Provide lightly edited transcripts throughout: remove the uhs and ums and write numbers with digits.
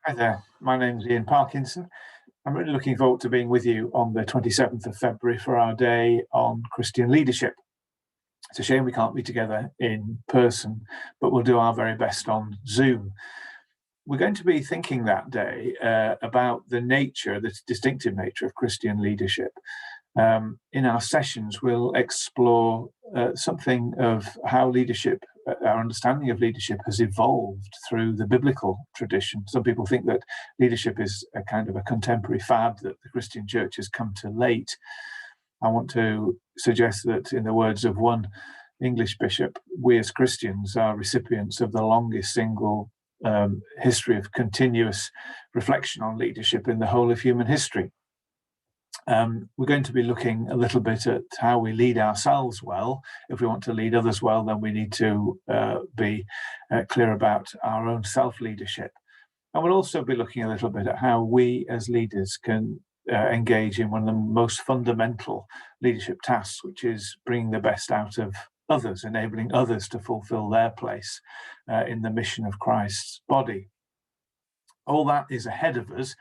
Hi there, my name's Ian Parkinson. I'm really looking forward to being with you on the 27th of February for our day on Christian leadership. It's a shame we can't be together in person, but we'll do our very best on Zoom. We're going to be thinking that day about the distinctive nature of Christian leadership. In our sessions, we'll explore something of how our understanding of leadership has evolved through the biblical tradition. Some people think that leadership is a kind of a contemporary fad that the Christian church has come to late. I want to suggest that, in the words of one English bishop, we as Christians are recipients of the longest single history of continuous reflection on leadership in the whole of human history. We're going to be looking a little bit at how we lead ourselves well. If we want to lead others well, then we need to be clear about our own self-leadership. And we'll also be looking a little bit at how we as leaders can engage in one of the most fundamental leadership tasks, which is bringing the best out of others, enabling others to fulfill their place in the mission of Christ's body. All that is ahead of us.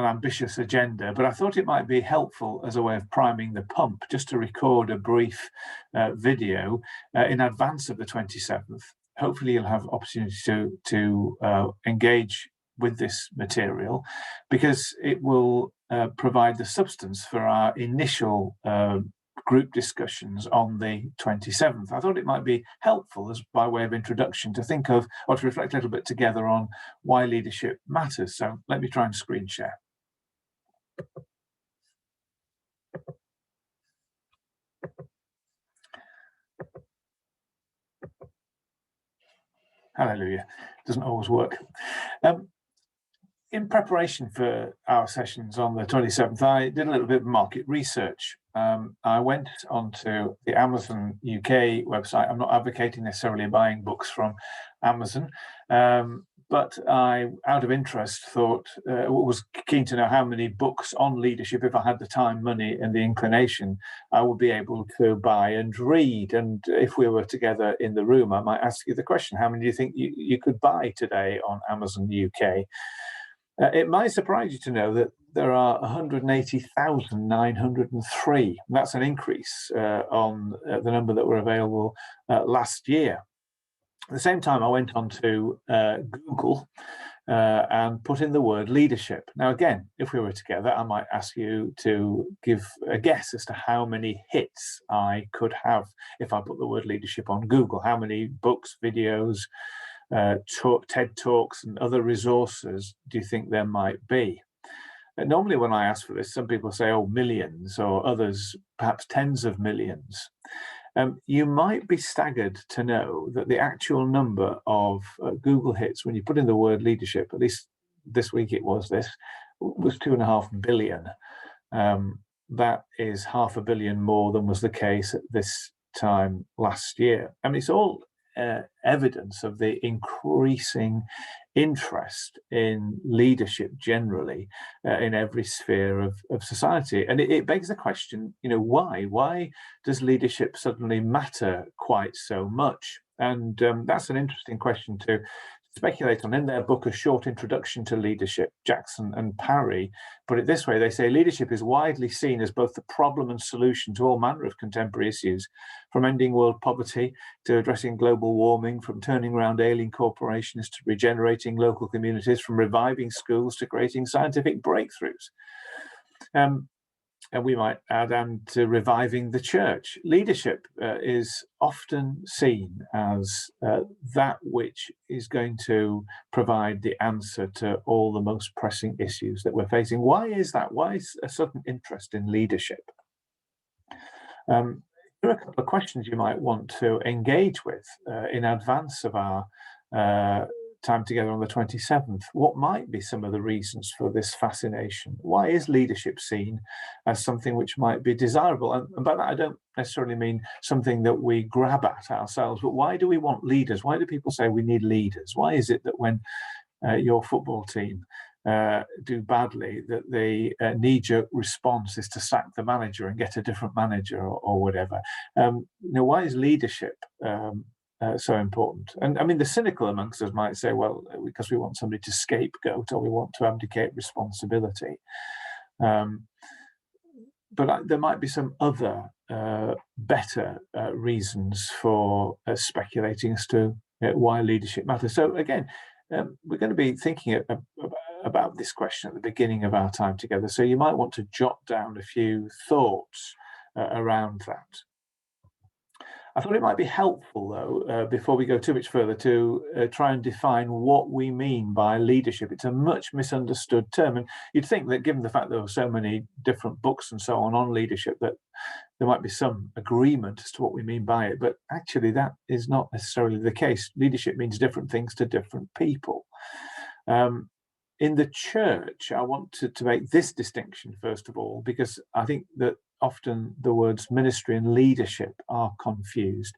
An ambitious agenda, but I thought it might be helpful as a way of priming the pump just to record a brief video in advance of the 27th. Hopefully you'll have opportunity to engage with this material, because it will provide the substance for our initial group discussions on the 27th. I thought it might be helpful, as by way of introduction, to think of or to reflect a little bit together on why leadership matters. So let me try and screen share. Hallelujah. Doesn't always work. In preparation for our sessions on the 27th, I did a little bit of market research. I went onto the Amazon UK website. I'm not advocating necessarily buying books from Amazon, but I, out of interest, was keen to know how many books on leadership, if I had the time, money, and the inclination, I would be able to buy and read. And if we were together in the room, I might ask you the question: how many do you think you could buy today on Amazon UK? It might surprise you to know that there are 180,903. That's an increase on the number that were available last year. At the same time, I went on to Google and put in the word leadership. Now, again, if we were together, I might ask you to give a guess as to how many hits I could have if I put the word leadership on Google. How many books, videos, TED Talks and other resources do you think there might be? Normally when I ask for this, some people say, oh, millions, or others perhaps tens of millions. You might be staggered to know that the actual number of Google hits when you put in the word leadership, at least this week it was 2.5 billion. That is 500 million more than was the case at this time last year. I mean, it's all evidence of the increasing interest in leadership generally in every sphere of society. And it begs the question, why? Why does leadership suddenly matter quite so much? And that's an interesting question to speculate on. In their book, A Short Introduction to Leadership, Jackson and Parry put it this way. They say leadership is widely seen as both the problem and solution to all manner of contemporary issues, from ending world poverty to addressing global warming, from turning around ailing corporations to regenerating local communities, from reviving schools to creating scientific breakthroughs. And we might add, and to reviving the church. Leadership is often seen as that which is going to provide the answer to all the most pressing issues that we're facing. Why is that? Why is a sudden interest in leadership? There are a couple of questions you might want to engage with in advance of our time together on the 27th. What might be some of the reasons for this fascination? Why is leadership seen as something which might be desirable? And by that, I don't necessarily mean something that we grab at ourselves, but why do we want leaders? Why do people say we need leaders? Why is it that when your football team do badly, that the knee-jerk response is to sack the manager and get a different manager or whatever? Why is leadership so important. And I mean, the cynical amongst us might say, well, because we want somebody to scapegoat or we want to abdicate responsibility. But there might be some other better reasons for speculating as to why leadership matters. So again, we're going to be thinking about this question at the beginning of our time together. So you might want to jot down a few thoughts around that. I thought it might be helpful, though, before we go too much further, to try and define what we mean by leadership. It's a much misunderstood term, and you'd think that given the fact there are so many different books and so on leadership, that there might be some agreement as to what we mean by it, but actually that is not necessarily the case. Leadership means different things to different people. In the church, I want to make this distinction, first of all, because I think that often the words ministry and leadership are confused.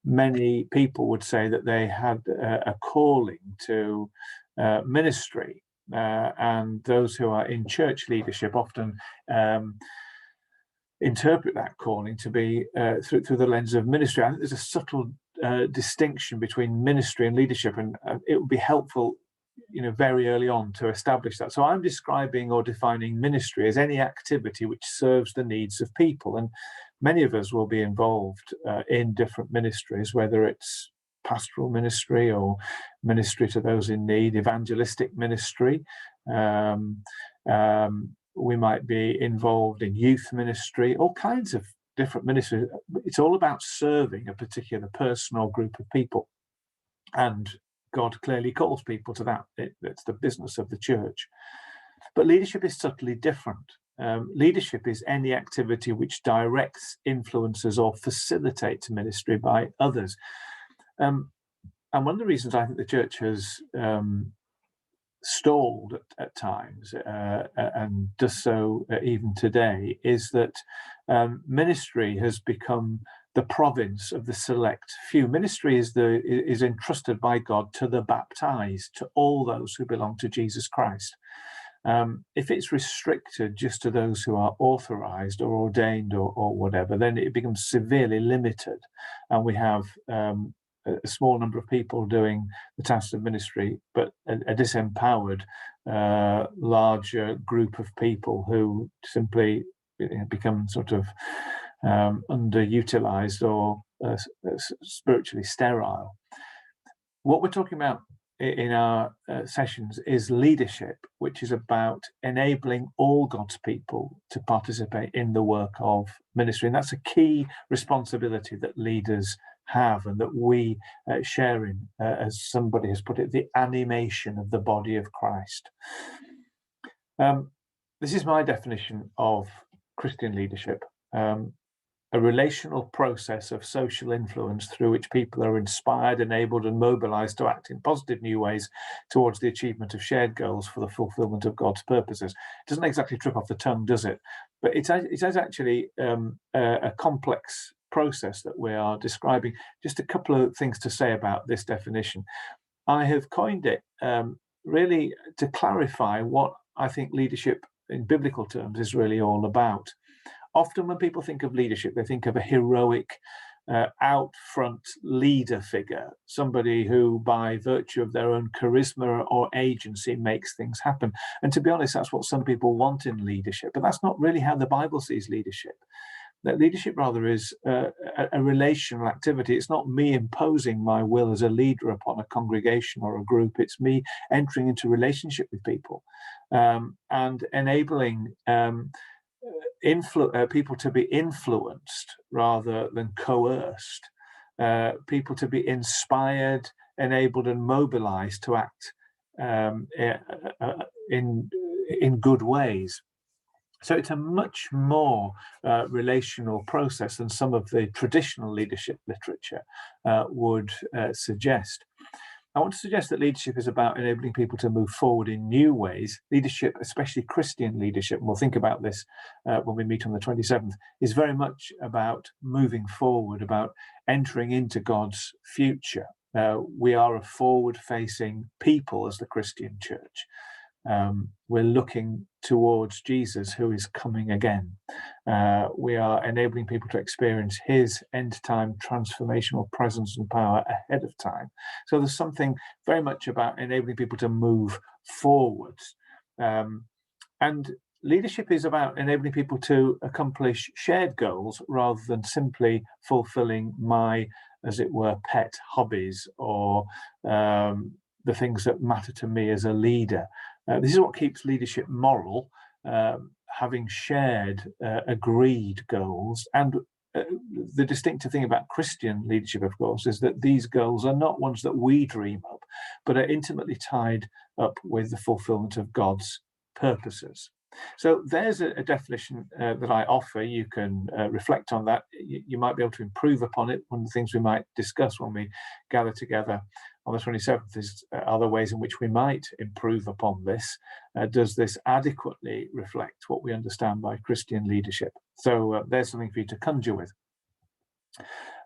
Many people would say that they had a calling to ministry, and those who are in church leadership often interpret that calling to be through the lens of ministry. I think there's a subtle distinction between ministry and leadership, and it would be helpful very early on to establish that. So I'm describing or defining ministry as any activity which serves the needs of people. And many of us will be involved in different ministries, whether it's pastoral ministry or ministry to those in need, evangelistic ministry. We might be involved in youth ministry, all kinds of different ministries. It's all about serving a particular person or group of people. And God clearly calls people to that. It's the business of the church. But leadership is subtly different. Leadership is any activity which directs, influences, or facilitates ministry by others. And one of the reasons I think the church has stalled at times, and does so even today, is that ministry has become the province of the select few. Ministry is entrusted by God to the baptized, to all those who belong to Jesus Christ. If it's restricted just to those who are authorized or ordained or whatever, then it becomes severely limited, and we have a small number of people doing the tasks of ministry, but a disempowered larger group of people who simply become sort of underutilized or spiritually sterile. What we're talking about in our sessions is leadership, which is about enabling all God's people to participate in the work of ministry. And that's a key responsibility that leaders have and that we share in, as somebody has put it, the animation of the body of Christ. This is my definition of Christian leadership. A relational process of social influence through which people are inspired, enabled, and mobilized to act in positive new ways towards the achievement of shared goals for the fulfillment of God's purposes. It doesn't exactly trip off the tongue, does it? But it has actually a complex process that we are describing. Just a couple of things to say about this definition. I have coined it really to clarify what I think leadership in biblical terms is really all about. Often when people think of leadership, they think of a heroic, out front leader figure, somebody who, by virtue of their own charisma or agency, makes things happen. And to be honest, that's what some people want in leadership, but that's not really how the Bible sees leadership. That leadership rather is a relational activity. It's not me imposing my will as a leader upon a congregation or a group. It's me entering into relationship with people and enabling people to be influenced rather than coerced, people to be inspired, enabled, and mobilized to act in good ways. So it's a much more relational process than some of the traditional leadership literature would suggest. I want to suggest that leadership is about enabling people to move forward in new ways. Leadership, especially Christian leadership, and we'll think about this when we meet on the 27th, is very much about moving forward, about entering into God's future. We are a forward-facing people as the Christian church. we're looking towards Jesus, who is coming again. We are enabling people to experience his end-time transformational presence and power ahead of time. So there's something very much about enabling people to move forwards. And leadership is about enabling people to accomplish shared goals rather than simply fulfilling my, as it were, pet hobbies or the things that matter to me as a leader. This is what keeps leadership moral, having shared, agreed goals. And the distinctive thing about Christian leadership, of course, is that these goals are not ones that we dream up, but are intimately tied up with the fulfillment of God's purposes. So there's a definition that I offer. You can reflect on that. You might be able to improve upon it. One of the things we might discuss when we gather together on the 27th is other ways in which we might improve upon this. Does this adequately reflect what we understand by Christian leadership? So there's something for you to conjure with.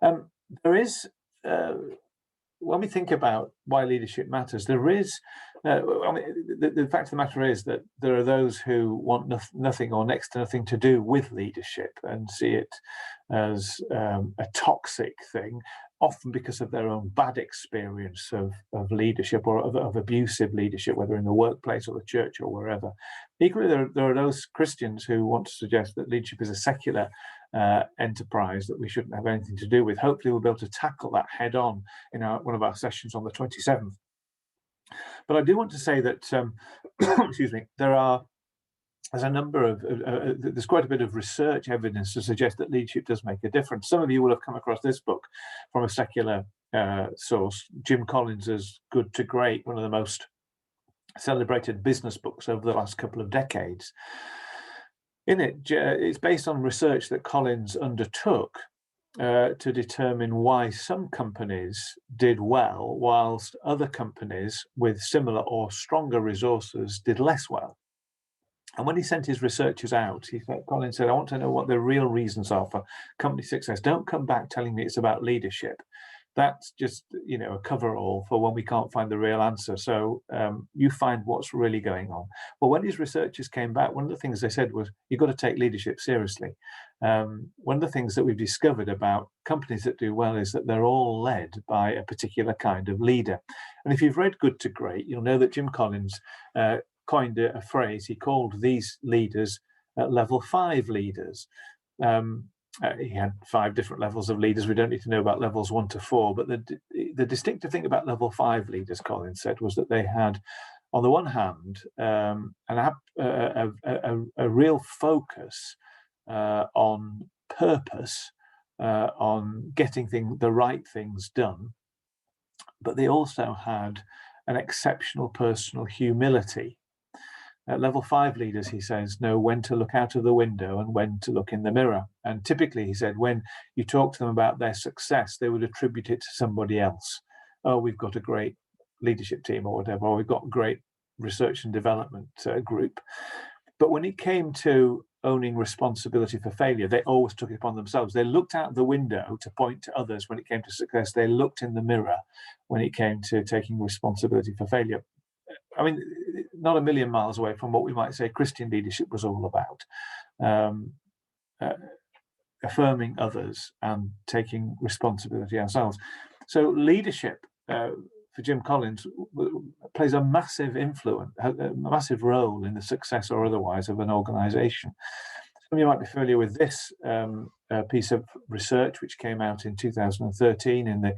There is, when we think about why leadership matters, there is, the fact of the matter is that there are those who want nothing or next to nothing to do with leadership and see it as a toxic thing, often because of their own bad experience of leadership or of abusive leadership, whether in the workplace or the church or wherever. Equally, there are those Christians who want to suggest that leadership is a secular enterprise that we shouldn't have anything to do with. Hopefully we'll be able to tackle that head on in one of our sessions on the 27th. But I do want to say that, excuse me, there's a number of, there's quite a bit of research evidence to suggest that leadership does make a difference. Some of you will have come across this book from a secular source, Jim Collins' Good to Great, one of the most celebrated business books over the last couple of decades. In it, it's based on research that Collins undertook to determine why some companies did well, whilst other companies with similar or stronger resources did less well. And when he sent his researchers out, Collins said, I want to know what the real reasons are for company success. Don't come back telling me it's about leadership. That's just, a cover-all for when we can't find the real answer. So you find what's really going on. Well, when his researchers came back, one of the things they said was, you've got to take leadership seriously. One of the things that we've discovered about companies that do well is that they're all led by a particular kind of leader. And if you've read Good to Great, you'll know that Jim Collins coined a phrase. He called these leaders level 5 leaders. He had 5 different levels of leaders. We don't need to know about levels 1 to 4, but the distinctive thing about level 5 leaders, Collins said, was that they had, on the one hand, a real focus on purpose, on getting the right things done, but they also had an exceptional personal humility. Level 5 leaders, he says, know when to look out of the window and when to look in the mirror. And typically, he said, when you talk to them about their success, they would attribute it to somebody else. Oh, we've got a great leadership team or whatever, or we've got a great research and development group. But when it came to owning responsibility for failure, they always took it upon themselves. They looked out the window to point to others when it came to success. They looked in the mirror when it came to taking responsibility for failure. I mean, not a million miles away from what we might say Christian leadership was all about. Affirming others and taking responsibility ourselves. So leadership, for Jim Collins, plays a massive role in the success or otherwise of an organization. Some of you might be familiar with this piece of research, which came out in 2013 in the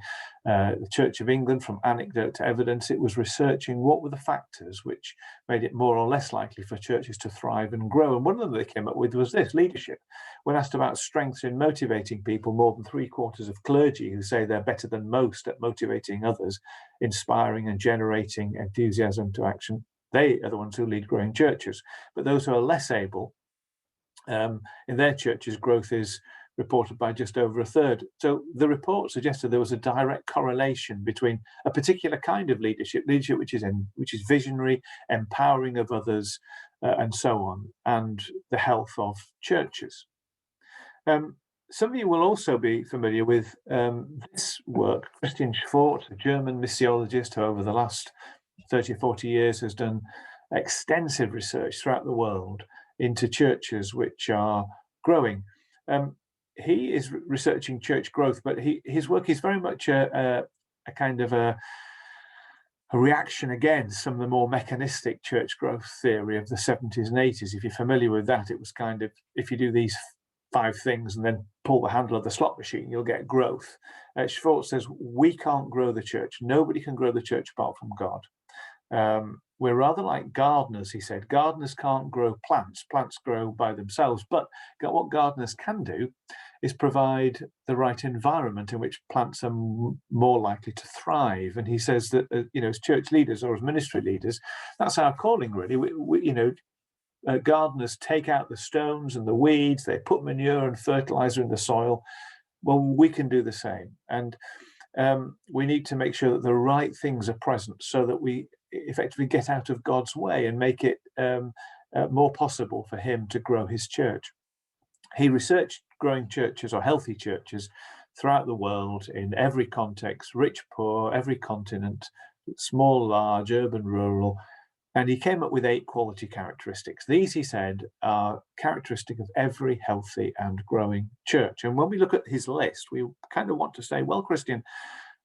Church of England, From Anecdote to Evidence. It was researching what were the factors which made it more or less likely for churches to thrive and grow. And one of them they came up with was this: leadership. When asked about strengths in motivating people, more than 3/4 of clergy who say they're better than most at motivating others, inspiring and generating enthusiasm to action, they are the ones who lead growing churches. But those who are less able, in their churches, growth is reported by just over 1/3. So the report suggested there was a direct correlation between a particular kind of leadership which is visionary, empowering of others, and so on, and the health of churches. Some of you will also be familiar with this work. Christian Schwartz, a German missiologist who over the last 30 or 40 years has done extensive research throughout the world into churches which are growing. He is researching church growth, but his work is very much a kind of a reaction against some of the more mechanistic church growth theory of the 70s and 80s. If you're familiar with that, it was kind of, if you do these 5 things and then pull the handle of the slot machine, you'll get growth. Schwartz says, we can't grow the church. Nobody can grow the church apart from God. We're rather like gardeners, he said. Gardeners can't grow plants. Plants grow by themselves. But what gardeners can do is provide the right environment in which plants are more likely to thrive. And he says that, as church leaders or as ministry leaders, that's our calling, really. Gardeners take out the stones and the weeds, they put manure and fertilizer in the soil. Well, we can do the same. And we need to make sure that the right things are present so that we effectively get out of God's way and make it more possible for him to grow his church. He researched growing churches or healthy churches throughout the world in every context, rich, poor, every continent, small, large, urban, rural, and he came up with 8 quality characteristics. These, he said, are characteristic of every healthy and growing church. And when we look at his list, we kind of want to say, well, Christian,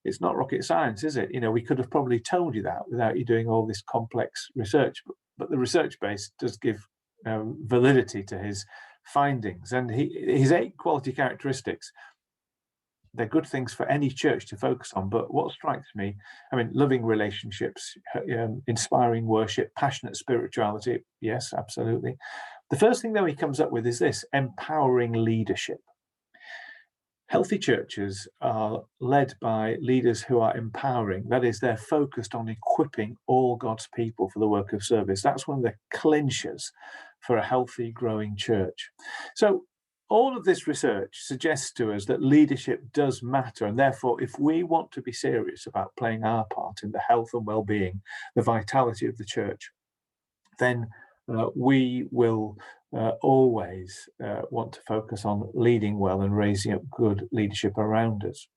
it's not rocket science, is it? We could have probably told you that without you doing all this complex research. But the research base does give validity to his findings. And his 8 quality characteristics, they're good things for any church to focus on. But what strikes me, loving relationships, inspiring worship, passionate spirituality. Yes, absolutely. The first thing, though, he comes up with is this: empowering leadership. Healthy churches are led by leaders who are empowering. That is, they're focused on equipping all God's people for the work of service. That's one of the clinchers for a healthy, growing church. So all of this research suggests to us that leadership does matter. And therefore, if we want to be serious about playing our part in the health and well-being, the vitality of the church, then we will always want to focus on leading well and raising up good leadership around us.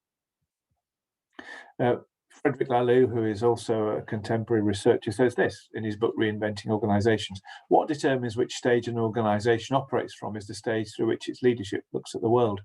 Frederick Laloux, who is also a contemporary researcher, says this in his book, Reinventing Organizations: what determines which stage an organization operates from is the stage through which its leadership looks at the world.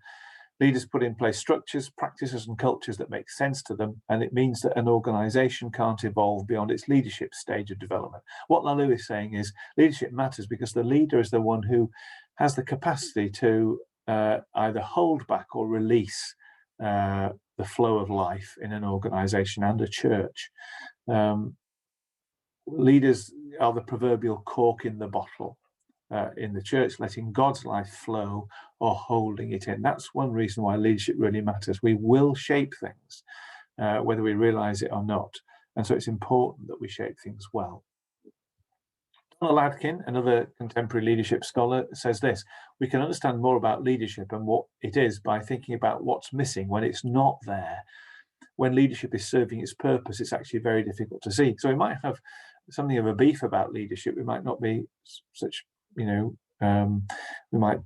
Leaders put in place structures, practices, and cultures that make sense to them, and it means that an organization can't evolve beyond its leadership stage of development. What Laloux is saying is leadership matters because the leader is the one who has the capacity to either hold back or release the flow of life in an organization and a church. Leaders are the proverbial cork in the bottle. In the church, letting God's life flow or holding it in. That's one reason why leadership really matters. We will shape things, whether we realize it or not. And so it's important that we shape things well. Donald Adkin, another contemporary leadership scholar, says this: we can understand more about leadership and what it is by thinking about what's missing when it's not there. When leadership is serving its purpose, it's actually very difficult to see. So we might have something of a beef about leadership. We might not be such, we might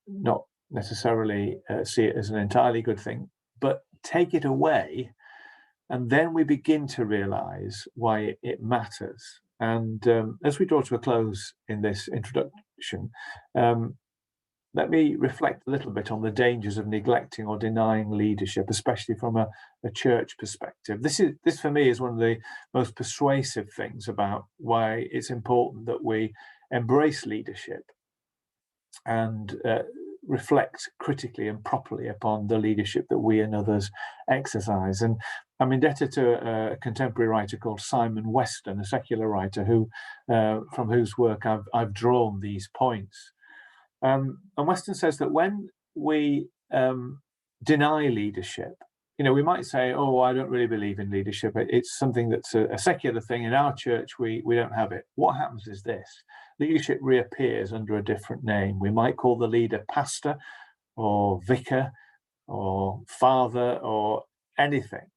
not necessarily see it as an entirely good thing, but take it away, and then we begin to realize why it matters. And as we draw to a close in this introduction, let me reflect a little bit on the dangers of neglecting or denying leadership, especially from a church perspective. This for me is one of the most persuasive things about why it's important that we embrace leadership and reflect critically and properly upon the leadership that we and others exercise. And I'm indebted to a contemporary writer called Simon Weston, a secular writer who, from whose work I've drawn these points. And Weston says that when we deny leadership, we might say, oh, I don't really believe in leadership. It's something that's a secular thing. In our church, we don't have it. What happens is this: leadership reappears under a different name. We might call the leader pastor or vicar or father or anything.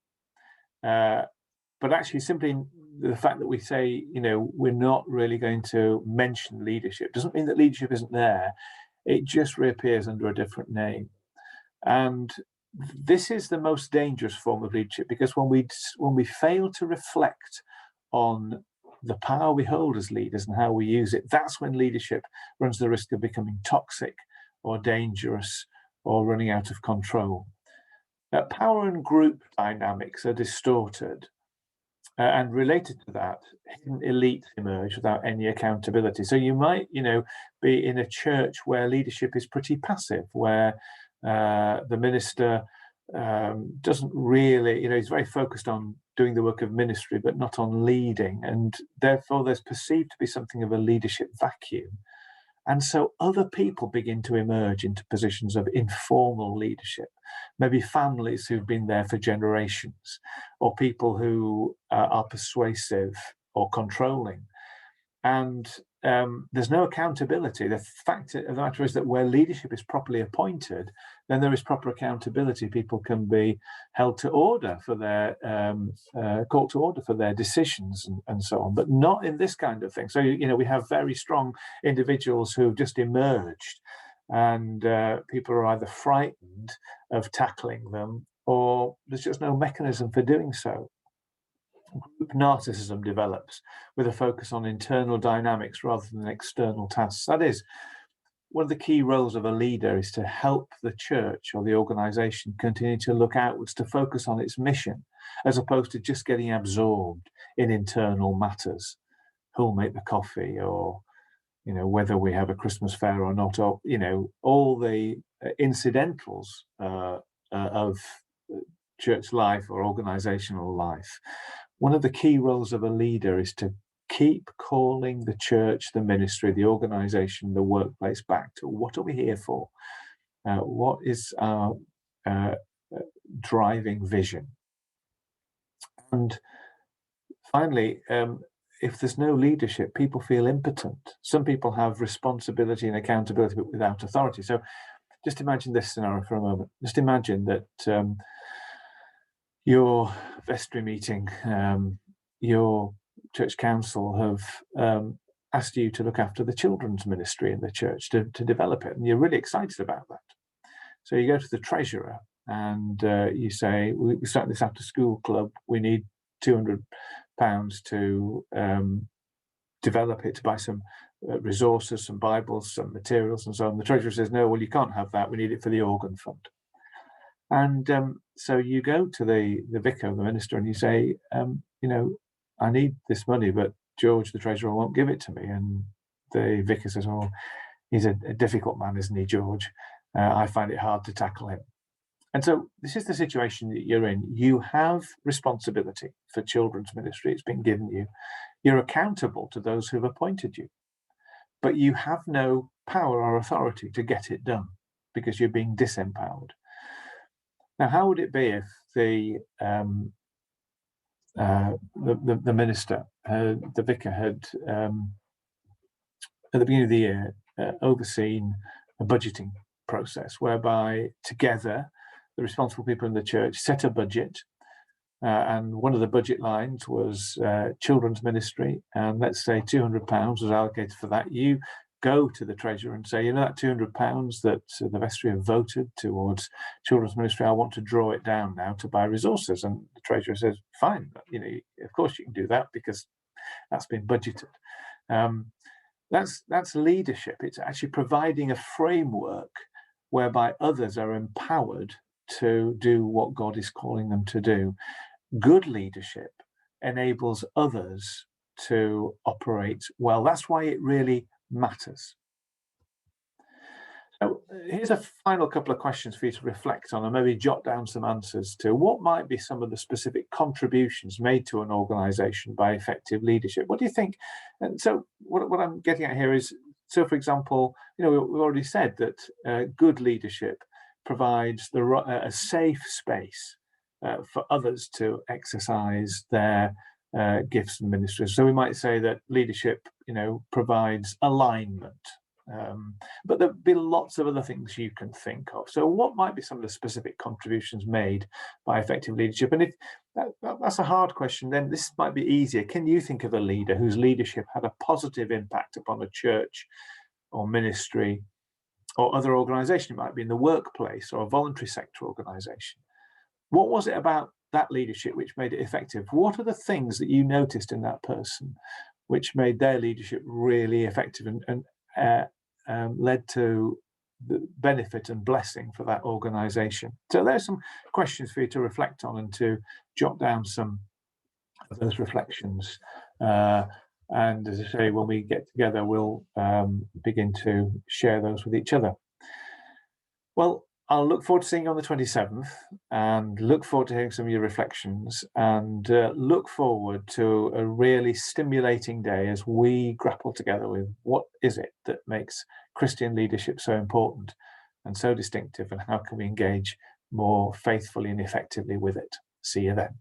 But actually, simply the fact that we say, we're not really going to mention leadership doesn't mean that leadership isn't there. It just reappears under a different name. And this is the most dangerous form of leadership, because when we fail to reflect on the power we hold as leaders and how we use it, that's when leadership runs the risk of becoming toxic or dangerous or running out of control. Power and group dynamics are distorted, and related to that, hidden elites emerge without any accountability. So you might, be in a church where leadership is pretty passive, where the minister doesn't really, he's very focused on doing the work of ministry, but not on leading. And therefore, there's perceived to be something of a leadership vacuum. And so other people begin to emerge into positions of informal leadership, maybe families who've been there for generations, or people who are persuasive or controlling. And there's no accountability. The fact of the matter is that where leadership is properly appointed, then there is proper accountability. People can be held to order for their called to order for their decisions and so on, but not in this kind of thing. So we have very strong individuals who've just emerged, and people are either frightened of tackling them, or there's just no mechanism for doing so. Group narcissism develops with a focus on internal dynamics rather than external tasks. That is, one of the key roles of a leader is to help the church or the organization continue to look outwards, to focus on its mission, as opposed to just getting absorbed in internal matters. Who'll make the coffee, or whether we have a Christmas fair or not, or all the incidentals of church life or organizational life. One of the key roles of a leader is to keep calling the church, the ministry, the organization, the workplace back to what are we here for? What is our driving vision? And finally, if there's no leadership, people feel impotent. Some people have responsibility and accountability, but without authority. So just imagine this scenario for a moment. Just imagine that your vestry meeting, your church council have asked you to look after the children's ministry in the church, to develop it, and you're really excited about that. So you go to the treasurer and you say, we start this after school club, we need £200 to develop it, to buy some resources, some Bibles, some materials and so on. The treasurer says, no, well, you can't have that, we need it for the organ fund. And so you go to the vicar, the minister, and you say, I need this money, but George, the treasurer, won't give it to me. And the vicar says, oh, he's a difficult man, isn't he, George? I find it hard to tackle him. And so this is the situation that you're in. You have responsibility for children's ministry. It's been given you. You're accountable to those who've appointed you, but you have no power or authority to get it done because you're being disempowered. Now, how would it be if the minister, the vicar, had at the beginning of the year overseen a budgeting process whereby together the responsible people in the church set a budget, and one of the budget lines was children's ministry, and let's say £200 was allocated for that. You go to the treasurer and say, that £200 that the vestry have voted towards children's ministry, I want to draw it down now to buy resources. And the treasurer says, fine, of course you can do that because that's been budgeted. That's leadership. It's actually providing a framework whereby others are empowered to do what God is calling them to do. Good leadership enables others to operate well. That's why it really matters. So here's a final couple of questions for you to reflect on, and maybe jot down some answers to. What might be some of the specific contributions made to an organization by effective leadership? What do you think? And so what I'm getting at here is, so for example, we've already said that good leadership provides a safe space for others to exercise their gifts and ministries. So we might say that leadership, provides alignment. But there'll be lots of other things you can think of. So what might be some of the specific contributions made by effective leadership? And if that's a hard question, then this might be easier. Can you think of a leader whose leadership had a positive impact upon a church or ministry or other organization? It might be in the workplace or a voluntary sector organization. What was it about that leadership which made it effective? What are the things that you noticed in that person which made their leadership really effective and led to the benefit and blessing for that organisation. So there's some questions for you to reflect on and to jot down some of those reflections. And as I say, when we get together, we'll begin to share those with each other. Well, I'll look forward to seeing you on the 27th and look forward to hearing some of your reflections and look forward to a really stimulating day as we grapple together with what is it that makes Christian leadership so important and so distinctive, and how can we engage more faithfully and effectively with it. See you then.